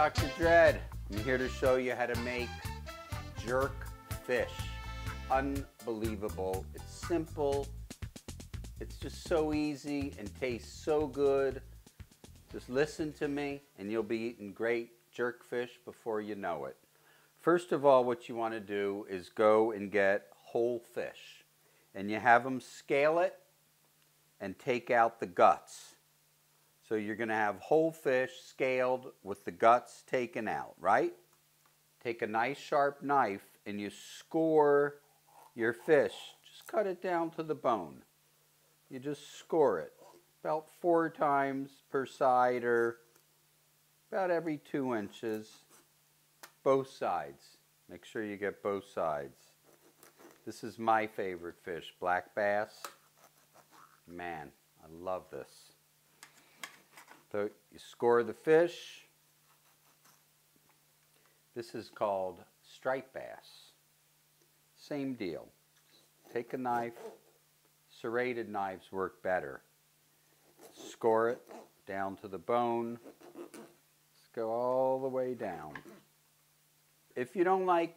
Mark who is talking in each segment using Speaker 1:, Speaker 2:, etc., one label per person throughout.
Speaker 1: Dr. Dredd. I'm here to show you how to make jerk fish. Unbelievable. It's simple. It's just so easy and tastes so good. Just listen to me and you'll be eating great jerk fish before you know it. First of all, what you want to do is go and get whole fish. And you have them scale it and take out the guts. So you're going to have whole fish scaled with the guts taken out, right? Take a nice sharp knife and you score your fish. Just cut it down to the bone. You just score it about 4 times per side or about every 2 inches. Both sides. Make sure you get both sides. This is my favorite fish, black bass. Man, I love this. So you score the fish. This is called striped bass. Same deal. Take a knife. Serrated knives work better. Score it down to the bone. Let's go all the way down. If you don't like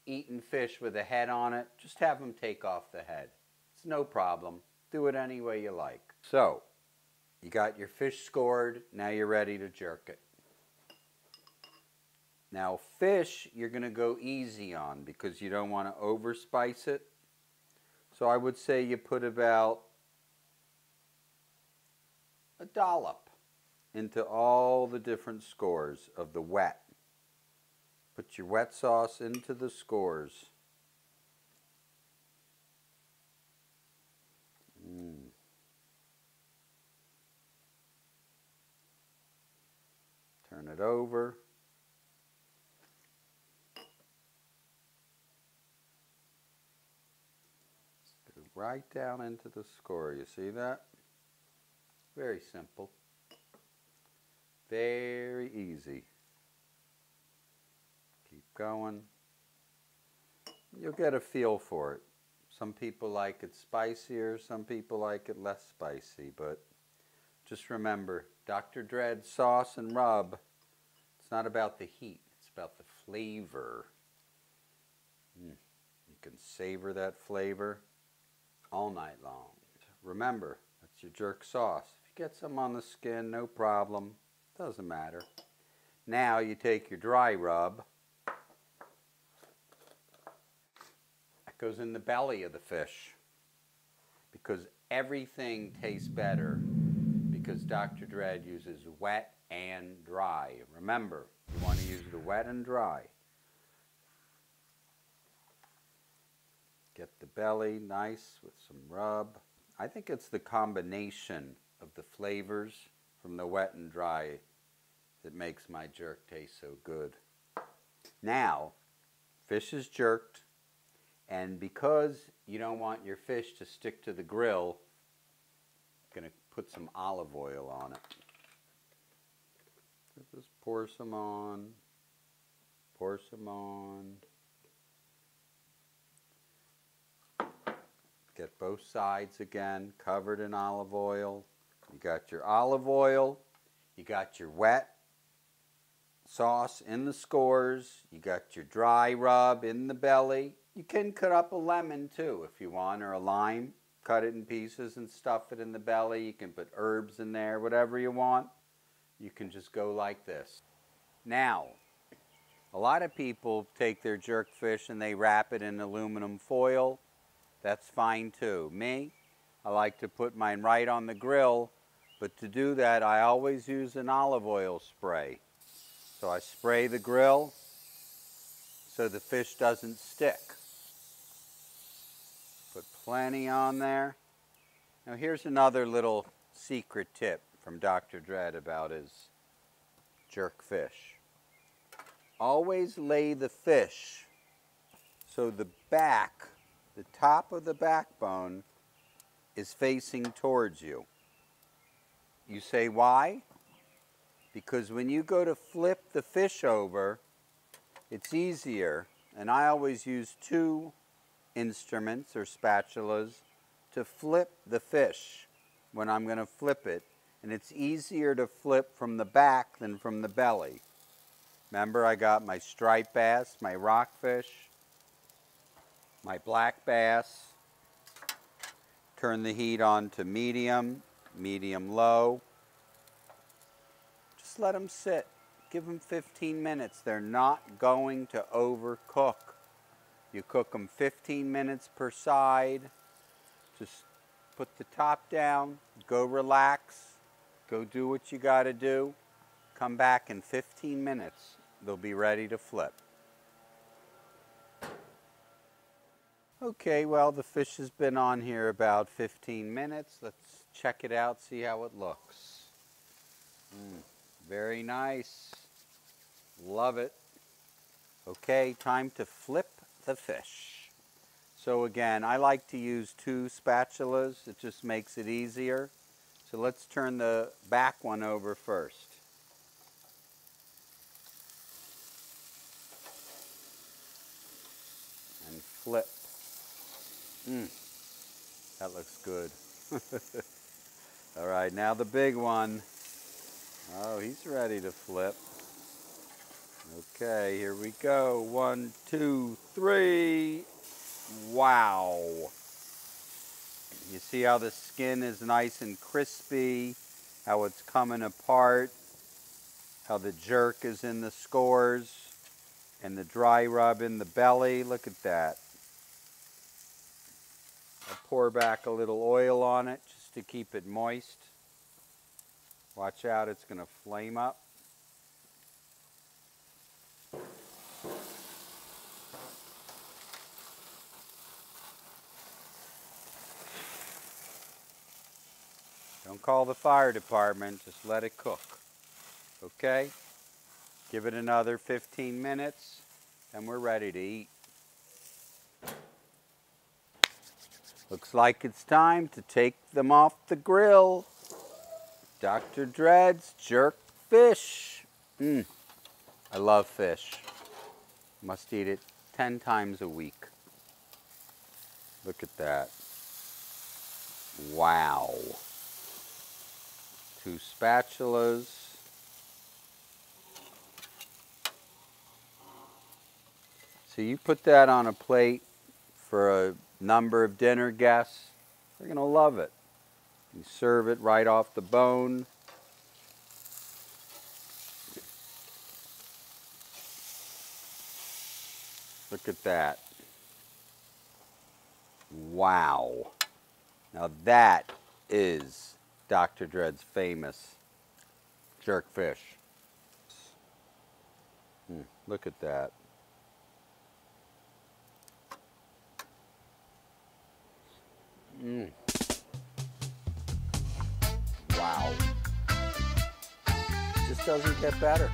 Speaker 1: eating fish with a head on it, just have them take off the head. It's no problem. Do it any way you like. So, you got your fish scored. Now you're ready to jerk it. Now fish, you're going to go easy on because you don't want to overspice it. So I would say you put about a dollop into all the different scores of the wet. Put your wet sauce into the scores. Turn it over. Go right down into the score. You see that? Very simple. Very easy. Keep going. You'll get a feel for it. Some people like it spicier, some people like it less spicy, but just remember, Dr. Dredd sauce and rub, it's not about the heat, it's about the flavor. You can savor that flavor all night long. Remember, that's your jerk sauce. If you get some on the skin, no problem, doesn't matter. Now you take your dry rub. That goes in the belly of the fish because everything tastes better because Dr. Dredd uses wet and dry. Remember, you want to use the wet and dry. Get the belly nice with some rub. I think it's the combination of the flavors from the wet and dry that makes my jerk taste so good. Now, fish is jerked, and because you don't want your fish to stick to the grill, I'm going to put some olive oil on it. So just pour some on, pour some on. Get both sides again covered in olive oil. You got your olive oil, you got your wet sauce in the scores, you got your dry rub in the belly. You can cut up a lemon too if you want, or a lime. Cut it in pieces and stuff it in the belly. You can put herbs in there, whatever you want. You can just go like this. Now, a lot of people take their jerk fish and they wrap it in aluminum foil. That's fine too. Me, I like to put mine right on the grill, but to do that I always use an olive oil spray. So I spray the grill so the fish doesn't stick. Put plenty on there. Now here's another little secret tip from Dr. Dredd about his jerk fish. Always lay the fish so the back, the top of the backbone, is facing towards you. You say why? Because when you go to flip the fish over, it's easier, and I always use 2 instruments or spatulas to flip the fish when I'm going to flip it, and it's easier to flip from the back than from the belly. Remember, I got my striped bass, my rockfish, my black bass. Turn the heat on to medium, medium-low. Just let them sit. Give them 15 minutes. They're not going to overcook. You cook them 15 minutes per side. Just put the top down, go relax, go do what you got to do. Come back in 15 minutes. They'll be ready to flip. Okay, well, the fish has been on here about 15 minutes. Let's check it out, see how it looks. Very nice. Love it. Okay, time to flip the fish. So again, I like to use 2 spatulas. It just makes it easier. So let's turn the back one over first. And flip. That looks good. All right, now the big one. Oh, he's ready to flip. Okay, here we go. 1, 2, 3. Wow. You see how the skin is nice and crispy, how it's coming apart, how the jerk is in the scores, and the dry rub in the belly. Look at that. I'll pour back a little oil on it just to keep it moist. Watch out, it's going to flame up. Don't call the fire department, just let it cook. Okay? Give it another 15 minutes, and we're ready to eat. Looks like it's time to take them off the grill. Dr. Dred's jerk fish. I love fish. Must eat it 10 times a week. Look at that. Wow. 2 spatulas. So you put that on a plate for a number of dinner guests. They're going to love it. You serve it right off the bone. Look at that. Wow. Now that is Dr. Dred's famous jerk fish. Look at that. Wow. Just doesn't get better.